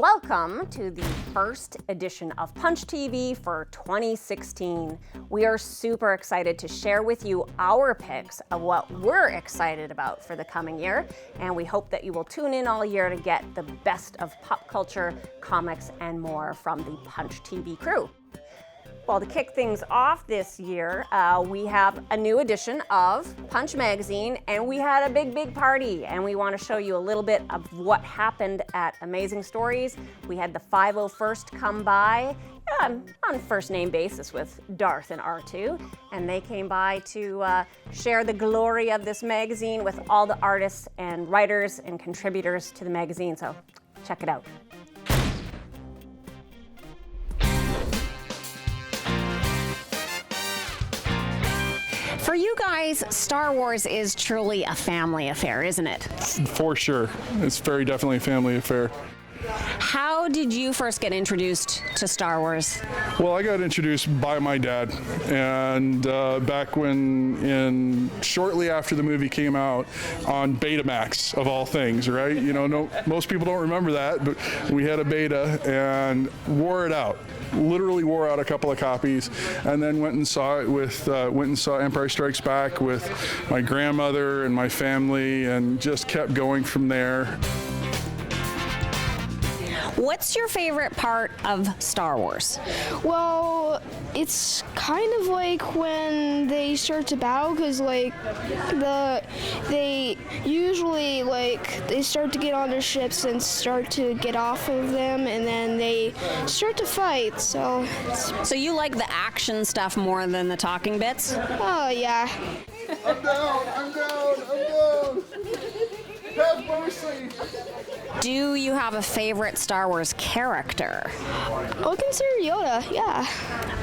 Welcome to the first edition of Punch TV for 2016. We are super excited to share with you our picks of what we're excited about for the coming year, and we hope that you will tune in all year to get the best of pop culture, comics, and more from the Punch TV crew. Well, to kick things off this year, we have a new edition of Punch Magazine, and we had a big party, and we want to show you a little bit of what happened at Amazing Stories. We had the 501st come by on first name basis with Darth and R2, and they came by to share the glory of this magazine with all the artists and writers and contributors to the magazine, so check it out. For you guys, Star Wars is truly a family affair, isn't it? For sure. It's very definitely a family affair. How did you first get introduced to Star Wars? Well, I got introduced by my dad, and back when, shortly after the movie came out on Betamax, of all things, right? You know, most people don't remember that, but we had a beta and wore it out. Literally wore out a couple of copies, and then went and saw Empire Strikes Back with my grandmother and my family, and just kept going from there. What's your favorite part of Star Wars? Well, it's kind of like when they start to battle, because they usually they start to get on their ships and start to get off of them, and then they start to fight. So you like the action stuff more than the talking bits? Oh yeah. I'm down. Have mercy. Do you have a favorite Star Wars character? I would consider Yoda, yeah.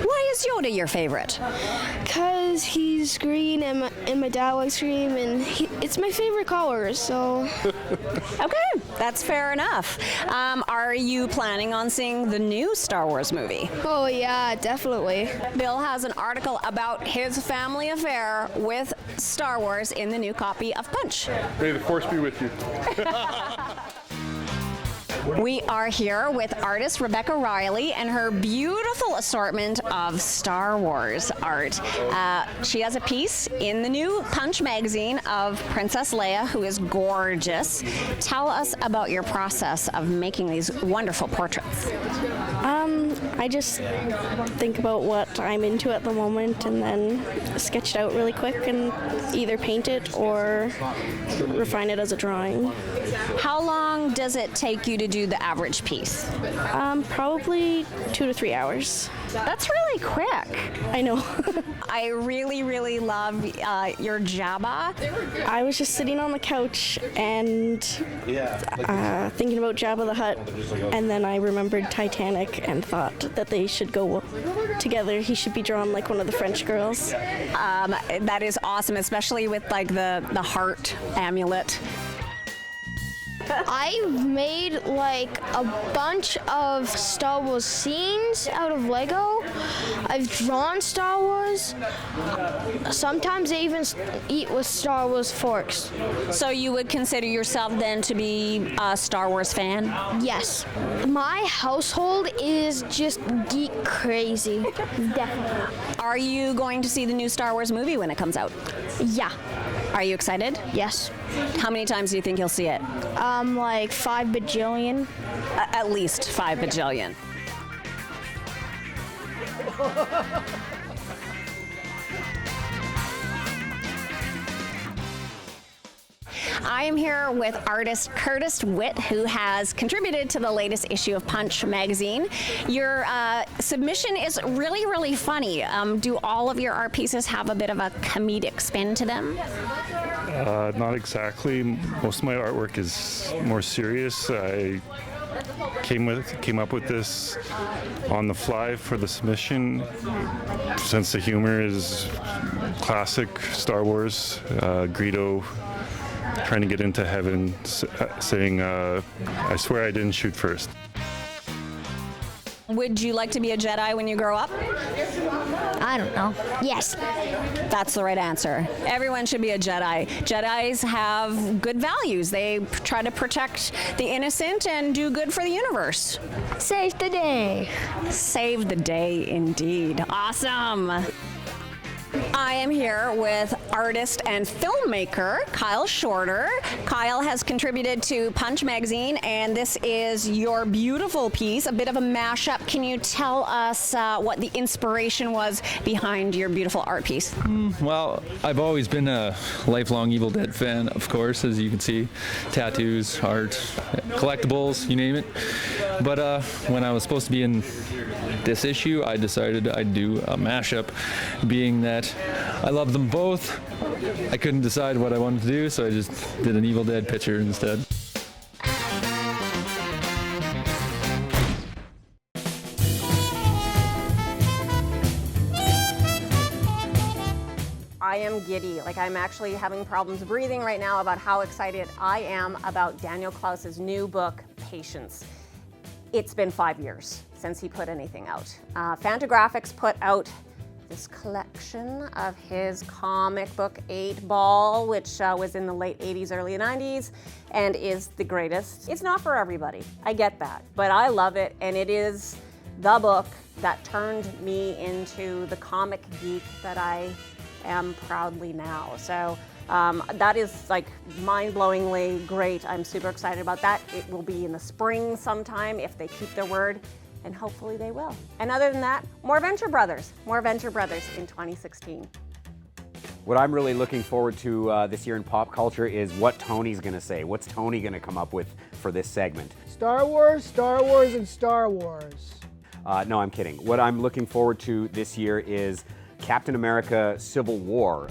Why is Yoda your favorite? Because he's green, and my dad likes green, and it's my favorite color, so. Okay, that's fair enough. Are you planning on seeing the new Star Wars movie? Oh yeah, definitely. Bill has an article about his family affair with Star Wars in the new copy of Punch. May the Force be with you. We are here with artist Rebecca Riley and her beautiful assortment of Star Wars art. She has a piece in the new Punch magazine of Princess Leia, who is gorgeous. Tell us about your process of making these wonderful portraits. I just think about what I'm into at the moment and then sketch it out really quick and either paint it or refine it as a drawing. How long does it take you to do the average piece? Probably 2 to 3 hours. That's really quick. I know. I really love your Jabba. I was just sitting on the couch and thinking about Jabba the Hutt, and then I remembered Titanic and thought that they should go together. He should be drawn like one of the French girls. That is awesome, especially with the heart amulet. I've made a bunch of Star Wars scenes out of Lego. I've drawn Star Wars. Sometimes I even eat with Star Wars forks. So you would consider yourself then to be a Star Wars fan? Yes. My household is just geek crazy. Definitely. Are you going to see the new Star Wars movie when it comes out? Yeah. Are you excited? Yes. How many times do you think you'll see it? 5 bajillion. At least 5 bajillion. I am here with artist Curtis Witt, who has contributed to the latest issue of Punch magazine. Your submission is really funny. Do all of your art pieces have a bit of a comedic spin to them? Not exactly. Most of my artwork is more serious. I came up with this on the fly for the submission. Sense of humor is classic Star Wars. Greedo trying to get into heaven, saying, I swear I didn't shoot first. Would you like to be a Jedi when you grow up? I don't know. Yes. That's the right answer. Everyone should be a Jedi. Jedis have good values. They try to protect the innocent and do good for the universe. Save the day. Save the day, indeed. Awesome. I am here with artist and filmmaker Kyle Shorter. Kyle has contributed to Punch magazine, and this is your beautiful piece, a bit of a mashup. Can you tell us what the inspiration was behind your beautiful art piece? Well, I've always been a lifelong Evil Dead fan, of course, as you can see. Tattoos, art, collectibles, you name it. But when I was supposed to be in this issue, I decided I'd do a mashup, being that I love them both. I couldn't decide what I wanted to do, so I just did an Evil Dead picture instead. I am giddy. Like, I'm actually having problems breathing right now about how excited I am about Daniel Klaus's new book, Patience. It's been 5 years since he put anything out. Fantagraphics put out this collection of his comic book 8 Ball, which was in the late 80s, early 90s, and is the greatest. It's not for everybody, I get that, but I love it, and it is the book that turned me into the comic geek that I am proudly now. So that is like mind-blowingly great. I'm super excited about that. It will be in the spring sometime if they keep their word, and hopefully they will. And other than that, more Venture Brothers in 2016. What I'm really looking forward to this year in pop culture is what Tony's gonna say. What's Tony gonna come up with for this segment? Star Wars, and Star Wars. No, I'm kidding. What I'm looking forward to this year is Captain America Civil War.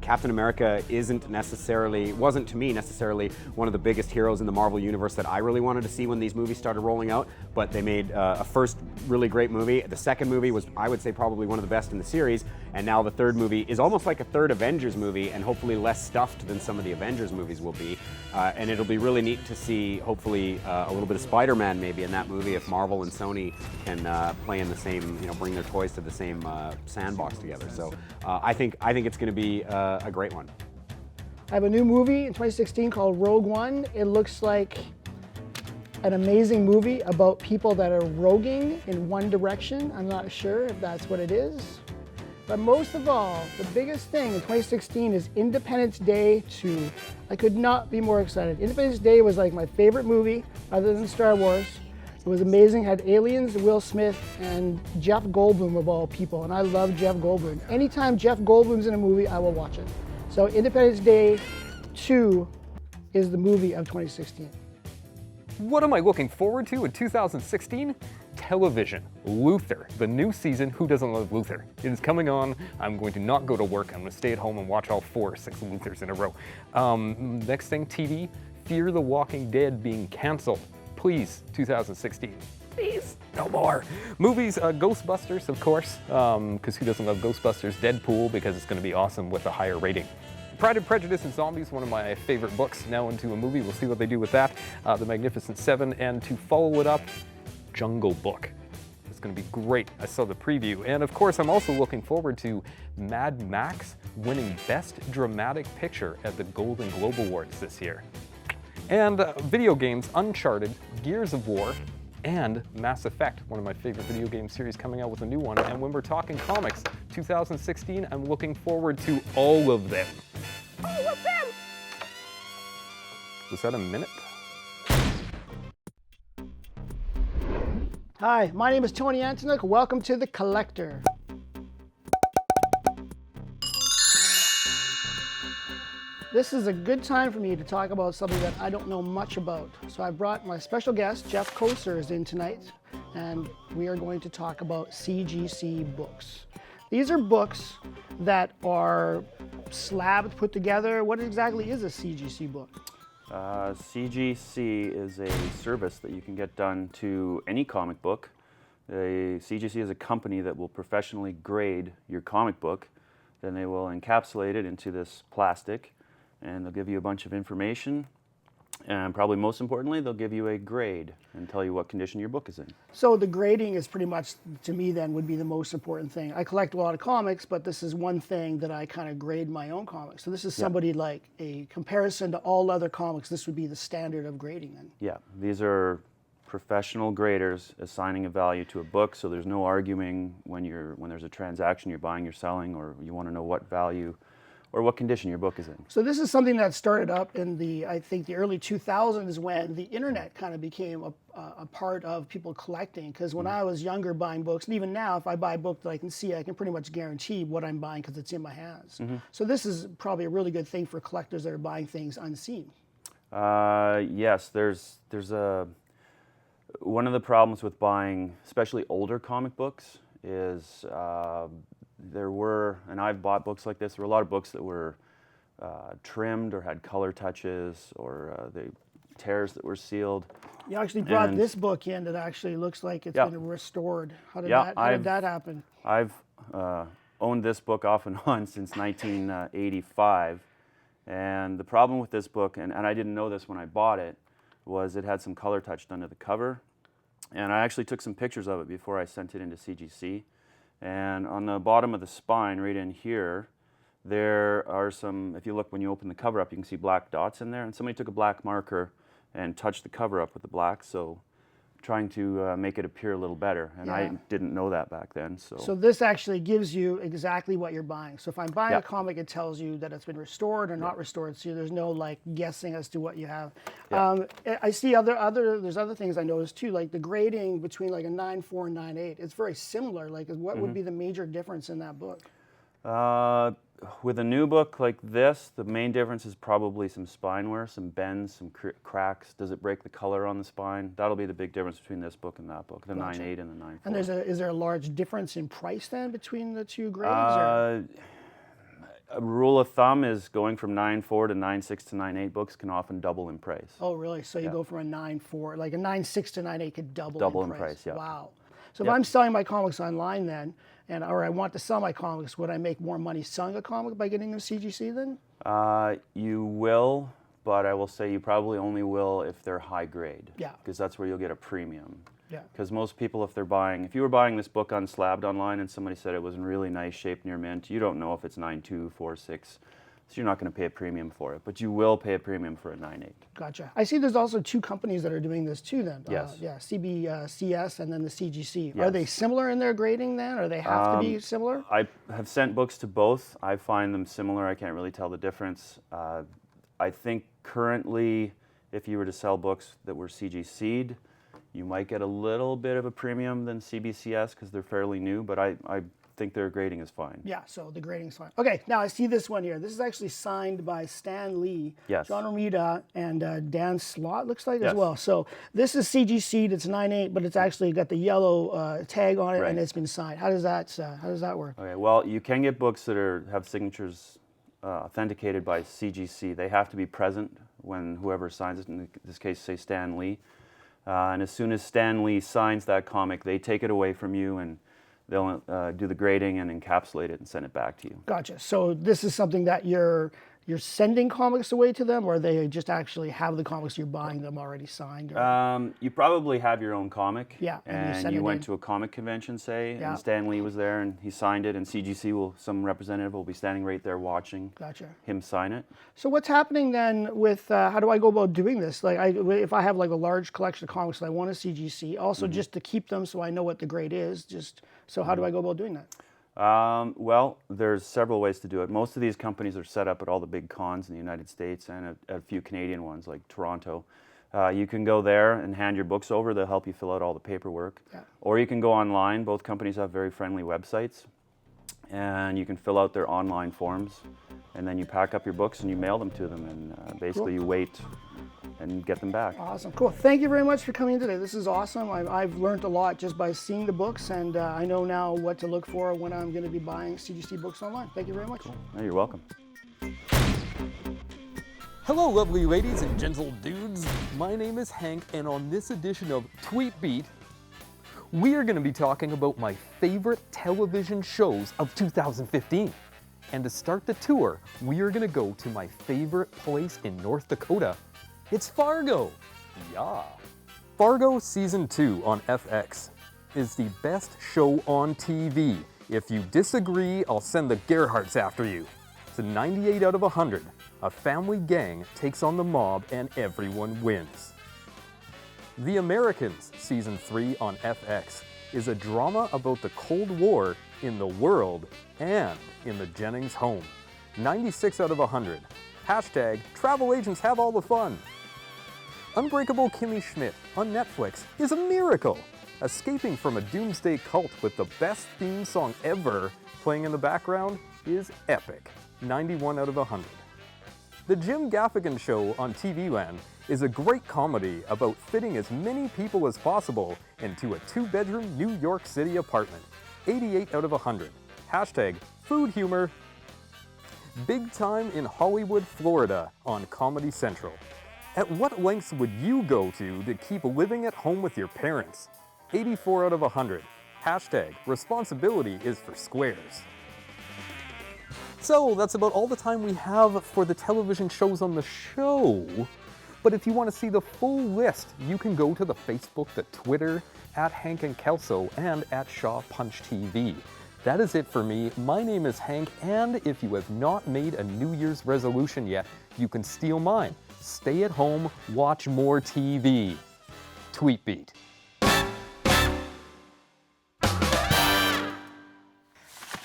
Captain America wasn't to me necessarily one of the biggest heroes in the Marvel Universe that I really wanted to see when these movies started rolling out, but they made a first really great movie. The second movie was, I would say, probably one of the best in the series, and now the third movie is almost like a third Avengers movie, and hopefully less stuffed than some of the Avengers movies will be. And it'll be really neat to see, hopefully, a little bit of Spider-Man maybe in that movie if Marvel and Sony can play in the same, bring their toys to the same sandbox together. So I think it's going to be a great one. I have a new movie in 2016 called Rogue One. It looks like an amazing movie about people that are roguing in one direction. I'm not sure if that's what it is. But most of all, the biggest thing in 2016 is Independence Day 2. I could not be more excited. Independence Day was like my favorite movie other than Star Wars. It was amazing. It had aliens, Will Smith, and Jeff Goldblum of all people, and I love Jeff Goldblum. Anytime Jeff Goldblum's in a movie, I will watch it. So Independence Day 2 is the movie of 2016. What am I looking forward to in 2016? Television. Luther, the new season. Who doesn't love Luther? It is coming on. I'm going to not go to work. I'm going to stay at home and watch all 4 or 6 Luthers in a row. Next thing, TV. Fear the Walking Dead being canceled. Please, 2016. Please, no more. Movies, Ghostbusters, of course, because who doesn't love Ghostbusters? Deadpool, because it's going to be awesome with a higher rating. Pride and Prejudice and Zombies, one of my favorite books, now into a movie. We'll see what they do with that. The Magnificent Seven, and to follow it up, Jungle Book. It's going to be great. I saw the preview. And of course, I'm also looking forward to Mad Max winning Best Dramatic Picture at the Golden Globe Awards this year. And video games, Uncharted, Gears of War, and Mass Effect, one of my favorite video game series, coming out with a new one. And when we're talking comics, 2016, I'm looking forward to all of them. All of them! Was that a minute? Hi, my name is Tony Antonuc. Welcome to The Collector. This is a good time for me to talk about something that I don't know much about. So I brought my special guest, Jeff Kosers, in tonight, and we are going to talk about CGC books. These are books that are slabbed, put together. What exactly is a CGC book? CGC is a service that you can get done to any comic book. CGC is a company that will professionally grade your comic book. Then they will encapsulate it into this plastic, and they'll give you a bunch of information, And probably most importantly, they'll give you a grade and tell you what condition your book is in. So the grading is pretty much, to me then, would be the most important thing. I collect a lot of comics, but this is one thing that I kind of grade my own comics. So this is somebody like a comparison to all other comics. This would be the standard of grading then. Yeah, these are professional graders assigning a value to a book, so there's no arguing when there's a transaction you're buying, you're selling, or you want to know what value or what condition your book is in. So this is something that started up in I think the early 2000s when the internet kind of became a part of people collecting. Because when I was younger buying books, and even now if I buy a book that I can see, I can pretty much guarantee what I'm buying because it's in my hands. So this is probably a really good thing for collectors that are buying things unseen. Yes, there's one of the problems with buying, especially older comic books, is and I've bought books like this, there were a lot of books that were trimmed or had color touches or the tears that were sealed. You actually brought this book in that actually looks like it's been restored. How did that happen? I've owned this book off and on since 1985. And the problem with this book, and I didn't know this when I bought it, was it had some color touch done to the cover. And I actually took some pictures of it before I sent it into CGC. And on the bottom of the spine, right in here, there are some, if you look when you open the cover up, you can see black dots in there. And somebody took a black marker and touched the cover up with the black, so trying to make it appear a little better. And I didn't know that back then. So this actually gives you exactly what you're buying. So if I'm buying a comic, it tells you that it's been restored or not restored. So there's no like guessing as to what you have. I see there's other things I noticed too, like the grading between like a 9.4 and 9.8. It's very similar. Like what would be the major difference in that book? With a new book like this, the main difference is probably some spine wear, some bends, some cracks. Does it break the color on the spine? That'll be the big difference between this book and that book, the 9.8 and the 9.4. And is there a large difference in price then between the two grades? A rule of thumb is going from 9.4 to 9.6 to 9.8 books can often double in price. Oh, really? So you go from a 9.4, like a 9.6 to 9.8 could double in price. Yeah. Wow. So if I'm selling my comics online then, or I want to sell my comics, would I make more money selling a comic by getting them CGC then? You will, but I will say you probably only will if they're high grade. Yeah. Because that's where you'll get a premium. Yeah. Because most people, if you were buying this book unslabbed online and somebody said it was in really nice shape near mint, you don't know if it's 9.2, 4.6. So you're not going to pay a premium for it, but you will pay a premium for a 9.8. Gotcha. I see there's also two companies that are doing this too then. Yes. CBCS and then the CGC. Yes. Are they similar in their grading then, or they have to be similar? I have sent books to both. I find them similar. I can't really tell the difference. I think currently, if you were to sell books that were CGC'd, you might get a little bit of a premium than CBCS because they're fairly new, but I think their grading is fine. Yeah, so the grading's fine. Okay, now I see this one here. This is actually signed by Stan Lee, John Romita, and Dan Slott, looks like, as well. So this is CGC'd, it's 9.8, but it's actually got the yellow tag on it, and it's been signed. How does that work? Okay, well, you can get books that have signatures authenticated by CGC. They have to be present when whoever signs it, in this case, say Stan Lee. And as soon as Stan Lee signs that comic, they take it away from you and they'll do the grading and encapsulate it and send it back to you. Gotcha. So this is something that you're sending comics away to them, or they just actually have the comics, you're buying them already signed? You probably have your own comic. Yeah. And you went to a comic convention, say, and Stan Lee was there and he signed it, and CGC some representative will be standing right there watching him sign it. So what's happening then with, how do I go about doing this? Like if I have like a large collection of comics that I want a CGC, also just to keep them so I know what the grade is, so how do I go about doing that? Well, there's several ways to do it. Most of these companies are set up at all the big cons in the United States and at a few Canadian ones like Toronto. You can go there and hand your books over. They'll help you fill out all the paperwork. Yeah. Or you can go online. Both companies have very friendly websites. And you can fill out their online forms. And then you pack up your books and you mail them to them. And basically you wait and get them back. Awesome. Cool. Thank you very much for coming in today. This is awesome. I've learned a lot just by seeing the books, and I know now what to look for when I'm going to be buying CGC books online. Thank you very much. Cool. No, you're welcome. Hello, lovely ladies and gentle dudes. My name is Hank, and on this edition of Tweet Beat, we are going to be talking about my favorite television shows of 2015. And to start the tour, we are going to go to my favorite place in North Dakota, It's Fargo. Yeah. Fargo Season 2 on FX is the best show on TV. If you disagree, I'll send the Gerhardts after you. It's a 98 out of 100. A family gang takes on the mob and everyone wins. The Americans Season 3 on FX is a drama about the Cold War in the world and in the Jennings home. 96 out of 100. Hashtag travel agents have all the fun. Unbreakable Kimmy Schmidt on Netflix is a miracle. Escaping from a doomsday cult with the best theme song ever playing in the background is epic. 91 out of 100. The Jim Gaffigan Show on TV Land is a great comedy about fitting as many people as possible into a 2-bedroom New York City apartment. 88 out of 100. Hashtag food humor. Big Time in Hollywood, Florida on Comedy Central. At what lengths would you go to keep living at home with your parents? 84 out of 100. Hashtag responsibility is for squares. So that's about all the time we have for the television shows on the show. But if you want to see the full list, you can go to the Facebook, the Twitter, at Hank and Kelso, and at Shaw Punch TV. That is it for me. My name is Hank, and if you have not made a New Year's resolution yet, you can steal mine. Stay at home, watch more TV. Tweet beat.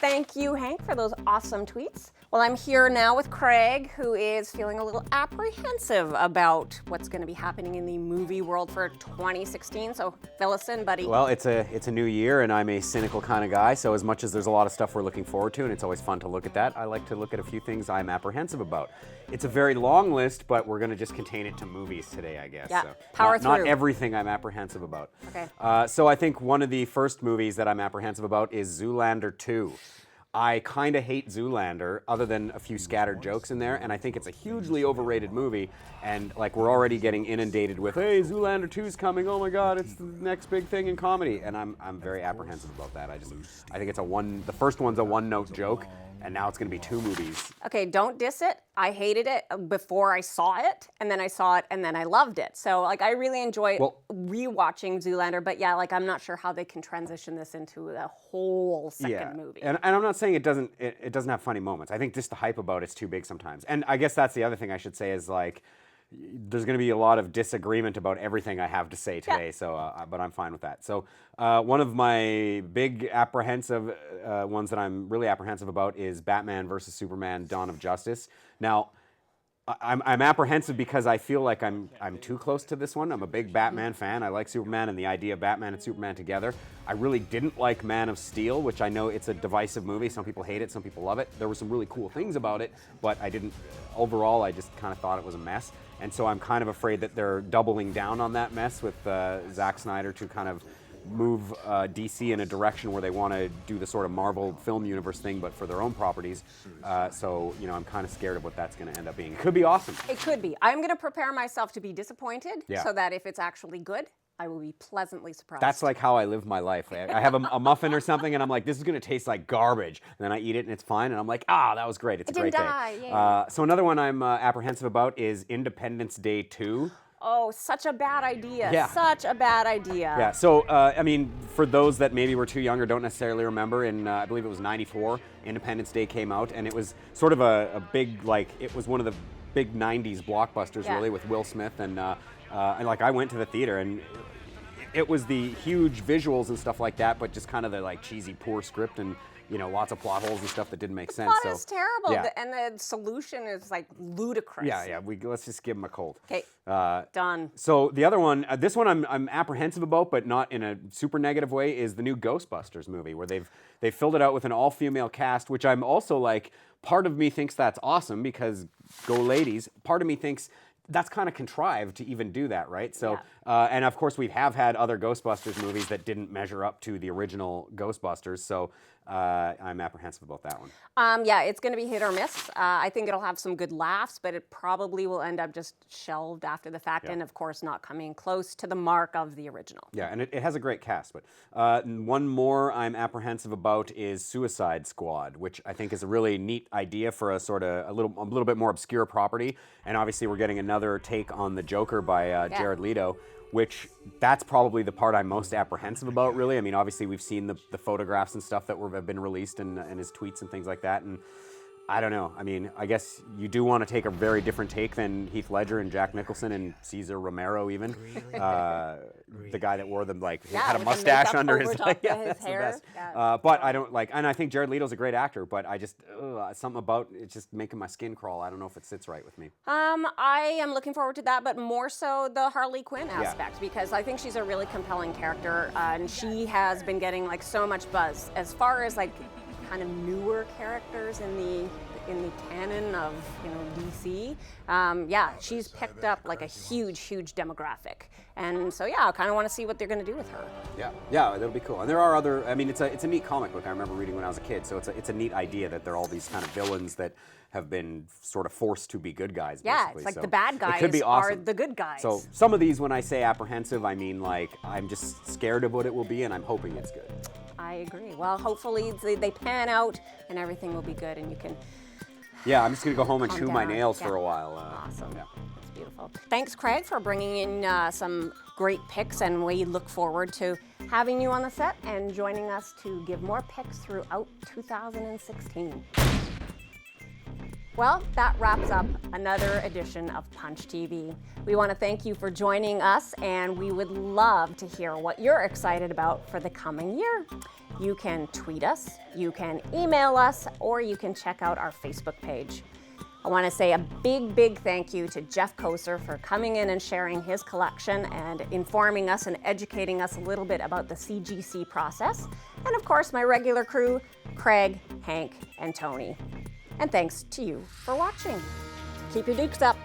Thank you, Hank, for those awesome tweets. Well, I'm here now with Craig, who is feeling a little apprehensive about what's going to be happening in the movie world for 2016. So fill us in, buddy. Well, it's a new year, and I'm a cynical kind of guy, so as much as there's a lot of stuff we're looking forward to, and it's always fun to look at that, I like to look at a few things I'm apprehensive about. It's a very long list, but we're going to just contain it to movies today, I guess. Yeah, so power not through. everything I'm apprehensive about. Okay. So I think one of the first movies that I'm apprehensive about is Zoolander 2. I kind of hate Zoolander, other than a few scattered jokes in there, and I think it's a hugely overrated movie, and like we're already getting inundated with, hey, Zoolander 2's coming, oh my god, it's the next big thing in comedy, and I'm very apprehensive about that. I think it's the first one's a one-note joke, and now it's going to be 2 movies. Okay, don't diss it. I hated it before I saw it, and then I saw it, and then I loved it. So, like, I really enjoy rewatching Zoolander, but yeah, like, I'm not sure how they can transition this into a whole second movie. And I'm not saying it doesn't have funny moments. I think just the hype about it's too big sometimes. And I guess that's the other thing I should say is, like, there's going to be a lot of disagreement about everything I have to say today, but I'm fine with that. So one of my big apprehensive ones that I'm really apprehensive about is Batman versus Superman: Dawn of Justice. Now, I'm apprehensive because I feel like I'm too close to this one. I'm a big Batman fan. I like Superman and the idea of Batman and Superman together. I really didn't like Man of Steel, which I know it's a divisive movie. Some people hate it, some people love it. There were some really cool things about it, but overall, I just kind of thought it was a mess. And so I'm kind of afraid that they're doubling down on that mess with Zack Snyder to kind of move DC in a direction where they want to do the sort of Marvel film universe thing, but for their own properties. So, I'm kind of scared of what that's going to end up being. It could be awesome. It could be. I'm going to prepare myself to be disappointed so that if it's actually good, I will be pleasantly surprised. That's like how I live my life. I have a muffin or something, and I'm like, this is going to taste like garbage. And then I eat it, and it's fine, and I'm like, that was great. It's a great day. So another one I'm apprehensive about is Independence Day 2. Oh, such a bad idea. Yeah. Such a bad idea. Yeah, so, for those that maybe were too young or don't necessarily remember, I believe it was 94, Independence Day came out, and it was sort of a big, it was one of the big 90s blockbusters, really, with Will Smith, and I went to the theater, and it was the huge visuals and stuff like that, but just kind of the, cheesy, poor script, and lots of plot holes and stuff that didn't make sense. The plot is terrible, yeah. And the solution is ludicrous. Yeah. Let's just give him a cold. Okay. Done. So the other one, this one I'm apprehensive about, but not in a super negative way, is the new Ghostbusters movie, where they've filled it out with an all-female cast, which I'm also like, part of me thinks that's awesome because go ladies. Part of me thinks that's kind of contrived to even do that, right? So, and of course we have had other Ghostbusters movies that didn't measure up to the original Ghostbusters. So I'm apprehensive about that one. Yeah, it's going to be hit or miss. I think it'll have some good laughs, but it probably will end up just shelved after the fact, and of course not coming close to the mark of the original. Yeah, and it has a great cast. But one more I'm apprehensive about is Suicide Squad, which I think is a really neat idea for a sort of a little bit more obscure property. And obviously, we're getting another take on the Joker by Jared Leto. Which that's probably the part I'm most apprehensive about, really. I mean, obviously we've seen the photographs and stuff that have been released and his tweets and things like that, and I don't know. I mean, I guess you do want to take a very different take than Heath Ledger and Jack Nicholson and Cesar Romero, even the guy that wore them had a mustache under his that's hair. The best. Yeah. But I don't like, and I think Jared Leto's a great actor, but I just something about it's just making my skin crawl. I don't know if it sits right with me. I am looking forward to that, but more so the Harley Quinn aspect because I think she's a really compelling character, and she has been getting like so much buzz as far as like kind of newer characters in the canon of DC. Yeah, she's picked up like a huge demographic, and so yeah, I kind of want to see what they're going to do with her. Yeah, that'll be cool. And there are other. I mean, it's a neat comic book. I remember reading when I was a kid. So it's a neat idea that they're all these kind of villains that have been sort of forced to be good guys. Yeah, basically. it's like so the bad guys it could be awesome. are the good guys. So some of these, when I say apprehensive, I mean like I'm just scared of what it will be, and I'm hoping it's good. I agree. Well, hopefully they pan out and everything will be good, and you can. Yeah, I'm just gonna go home and calm chew down. my nails Yeah. for a while. Awesome. Yeah. That's beautiful. Thanks, Craig, for bringing in some great picks, and we look forward to having you on the set and joining us to give more picks throughout 2016. Well, that wraps up another edition of Punch TV. We want to thank you for joining us, and we would love to hear what you're excited about for the coming year. You can tweet us, you can email us, or you can check out our Facebook page. I want to say a big thank you to Jeff Koser for coming in and sharing his collection and informing us and educating us a little bit about the CGC process. And of course, my regular crew, Craig, Hank, and Tony. And thanks to you for watching. Keep your dukes up.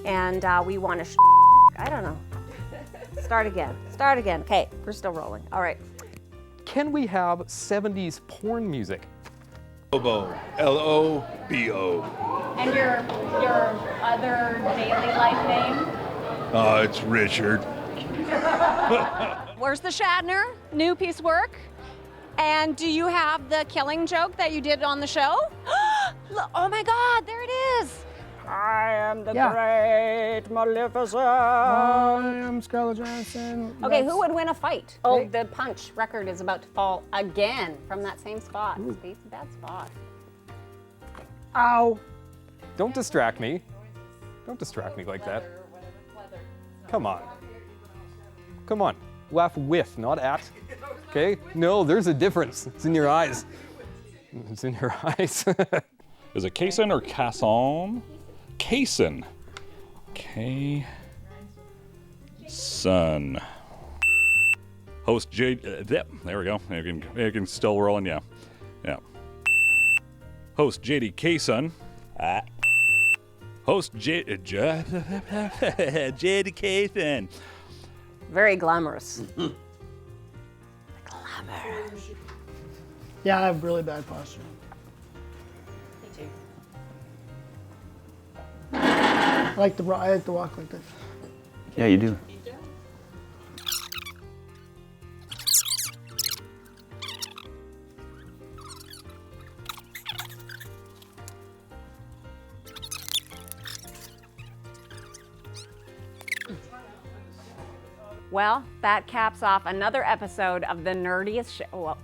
And we want to, I don't know. Start again. Okay, we're still rolling. All right. Can we have 70s porn music? Lobo, L-O-B-O. And your other daily life name? It's Richard. Where's the Shatner? New piece of work? And do you have the killing joke that you did on the show? Oh my God, there it is. I am the great Maleficent. I am Scarlett Johansson. Okay, who would win a fight? Oh, the Punch record is about to fall again from that same spot. It's a bad spot. Ow. Don't distract me. Don't distract me like that. Come on. Come on. Laugh with, not at. Okay? No, there's a difference. It's in your eyes. It's in your eyes. Is it Kaysen or Casson? Kaysen. Kaysen. Host J. There we go. You can still rolling. Yeah. Host JD Kaysen. Host JD Kaysen. Very glamorous. Glamour. Yeah, I have really bad posture. Me too. I like to walk like this. Yeah, you do. Well, that caps off another episode of the nerdiest show. Well,